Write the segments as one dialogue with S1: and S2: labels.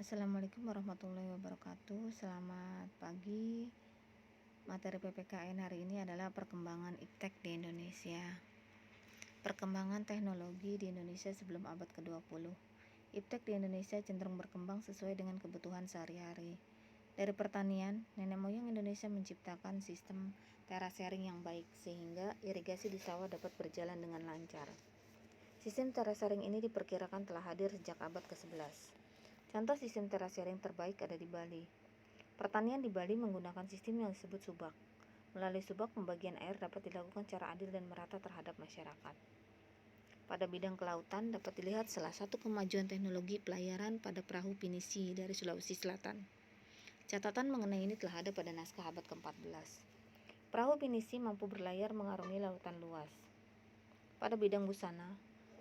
S1: Assalamualaikum warahmatullahi wabarakatuh. Selamat pagi. Materi PPKN hari ini adalah perkembangan iptek di Indonesia. Perkembangan teknologi di Indonesia sebelum abad ke-20. Iptek di Indonesia cenderung berkembang sesuai dengan kebutuhan sehari-hari. Dari pertanian, nenek moyang Indonesia menciptakan sistem terasering yang baik sehingga irigasi di sawah dapat berjalan dengan lancar. Sistem terasering ini diperkirakan telah hadir sejak abad ke-11. Contoh sistem terasering terbaik ada di Bali. Pertanian di Bali menggunakan sistem yang disebut subak. Melalui subak, pembagian air dapat dilakukan secara adil dan merata terhadap masyarakat. Pada bidang kelautan, dapat dilihat salah satu kemajuan teknologi pelayaran pada perahu pinisi dari Sulawesi Selatan. Catatan mengenai ini telah ada pada naskah abad ke-14. Perahu pinisi mampu berlayar mengarungi lautan luas. Pada bidang busana,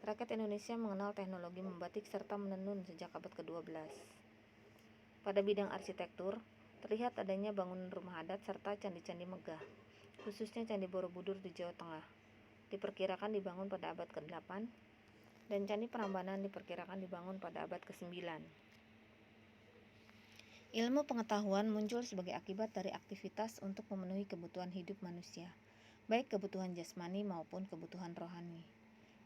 S1: rakyat Indonesia mengenal teknologi membatik serta menenun sejak abad ke-12. Pada bidang arsitektur, terlihat adanya bangunan rumah adat serta candi-candi megah, khususnya Candi Borobudur di Jawa Tengah. Diperkirakan dibangun pada abad ke-8, dan Candi Prambanan diperkirakan dibangun pada abad ke-9. Ilmu pengetahuan muncul sebagai akibat dari aktivitas untuk memenuhi kebutuhan hidup manusia, baik kebutuhan jasmani maupun kebutuhan rohani.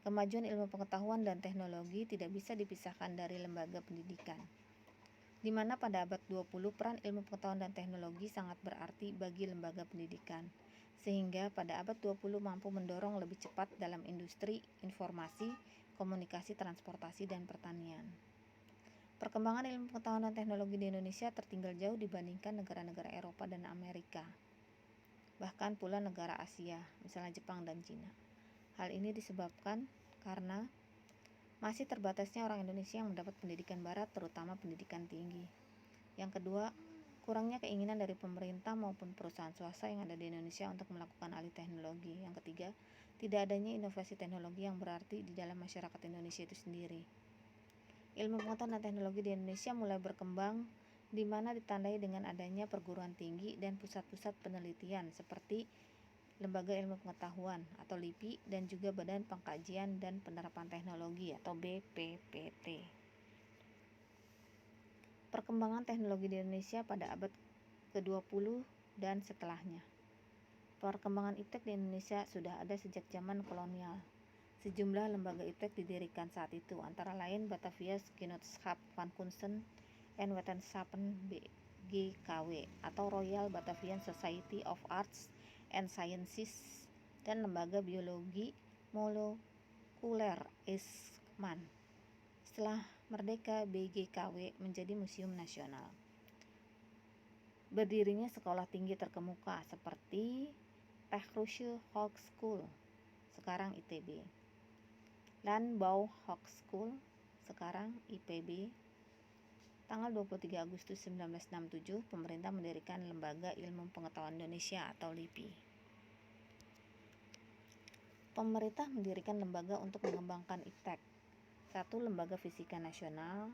S1: Kemajuan ilmu pengetahuan dan teknologi tidak bisa dipisahkan dari lembaga pendidikan, di mana pada abad 20 peran ilmu pengetahuan dan teknologi sangat berarti bagi lembaga pendidikan, sehingga pada abad 20 mampu mendorong lebih cepat dalam industri, informasi, komunikasi, transportasi, dan pertanian. Perkembangan ilmu pengetahuan dan teknologi di Indonesia tertinggal jauh dibandingkan negara-negara Eropa dan Amerika, bahkan pula negara Asia, misalnya Jepang dan Cina. Hal ini disebabkan karena masih terbatasnya orang Indonesia yang mendapat pendidikan barat, terutama pendidikan tinggi. Yang kedua, kurangnya keinginan dari pemerintah maupun perusahaan swasta yang ada di Indonesia untuk melakukan alih teknologi. Yang ketiga, tidak adanya inovasi teknologi yang berarti di dalam masyarakat Indonesia itu sendiri. Ilmu pengetahuan dan teknologi di Indonesia mulai berkembang, di mana ditandai dengan adanya perguruan tinggi dan pusat-pusat penelitian seperti Lembaga Ilmu Pengetahuan atau LIPI dan juga Badan Pengkajian dan Penerapan Teknologi atau BPPT. Perkembangan teknologi di Indonesia pada abad ke-20 dan setelahnya. Perkembangan iptek di Indonesia sudah ada sejak zaman kolonial. Sejumlah lembaga iptek didirikan saat itu, antara lain Batavia's Genootschap van Kunsten en Wetenschappen BGKW atau Royal Batavian Society of Arts and Sciences dan Lembaga Biologi Molekuler Eijkman. Setelah merdeka, BGKW menjadi museum nasional. Berdirinya sekolah tinggi terkemuka seperti Technische Hochschule, sekarang ITB, Landbou Hochschule, sekarang IPB. Tanggal 23 Agustus 1967, pemerintah mendirikan Lembaga Ilmu Pengetahuan Indonesia atau LIPI. Pemerintah mendirikan lembaga untuk mengembangkan iptek. 1. Lembaga Fisika Nasional,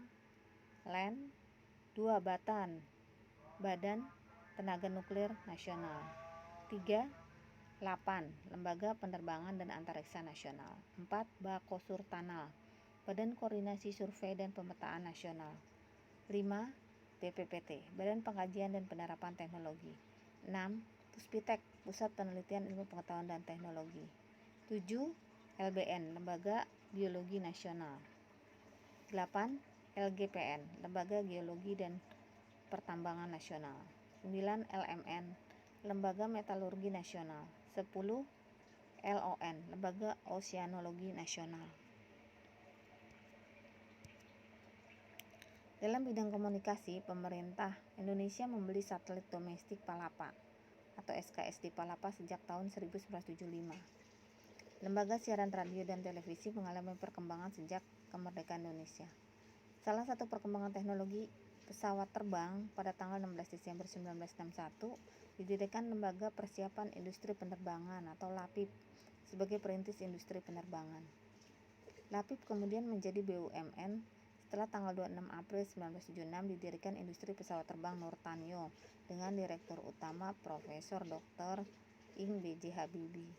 S1: LAN. 2. Badan Tenaga Nuklir Nasional. 3. LAPAN, Lembaga Penerbangan dan Antariksa Nasional. 4. Bakosurtanal, Badan Koordinasi Survei dan Pemetaan Nasional. 5. BPPT, Badan Pengkajian dan Penerapan Teknologi. 6. Puspitek, Pusat Penelitian Ilmu Pengetahuan dan Teknologi. 7. LBN, Lembaga Biologi Nasional. 8. LGPN, Lembaga Geologi dan Pertambangan Nasional. 9. LMN, Lembaga Metalurgi Nasional. 10. LON, Lembaga Oseanologi Nasional. Dalam bidang komunikasi, pemerintah Indonesia membeli satelit domestik Palapa atau SKSD Palapa sejak tahun 1975. Lembaga siaran radio dan televisi mengalami perkembangan sejak kemerdekaan Indonesia. Salah satu perkembangan teknologi pesawat terbang pada tanggal 16 Desember 1961 didirikan Lembaga Persiapan Industri Penerbangan atau LAPIP sebagai perintis industri penerbangan. LAPIP kemudian menjadi BUMN setelah tanggal 26 April 1976 didirikan industri pesawat terbang Nurtanio dengan Direktur Utama Profesor Dr. Ing B.J. Habibie.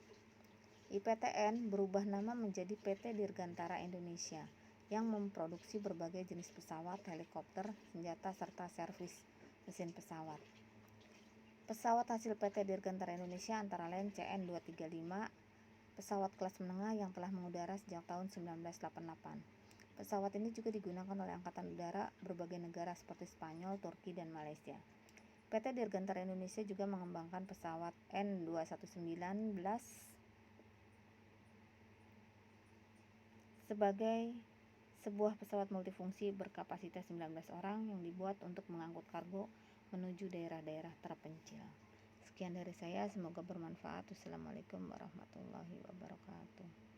S1: IPTN berubah nama menjadi PT Dirgantara Indonesia yang memproduksi berbagai jenis pesawat, helikopter, senjata, serta servis mesin pesawat. Pesawat hasil PT Dirgantara Indonesia antara lain CN-235, pesawat kelas menengah yang telah mengudara sejak tahun 1988. Pesawat ini juga digunakan oleh Angkatan Udara berbagai negara seperti Spanyol, Turki, dan Malaysia. PT Dirgantara Indonesia juga mengembangkan pesawat N219 sebagai sebuah pesawat multifungsi berkapasitas 19 orang yang dibuat untuk mengangkut kargo menuju daerah-daerah terpencil. Sekian dari saya, semoga bermanfaat. Wassalamualaikum warahmatullahi wabarakatuh.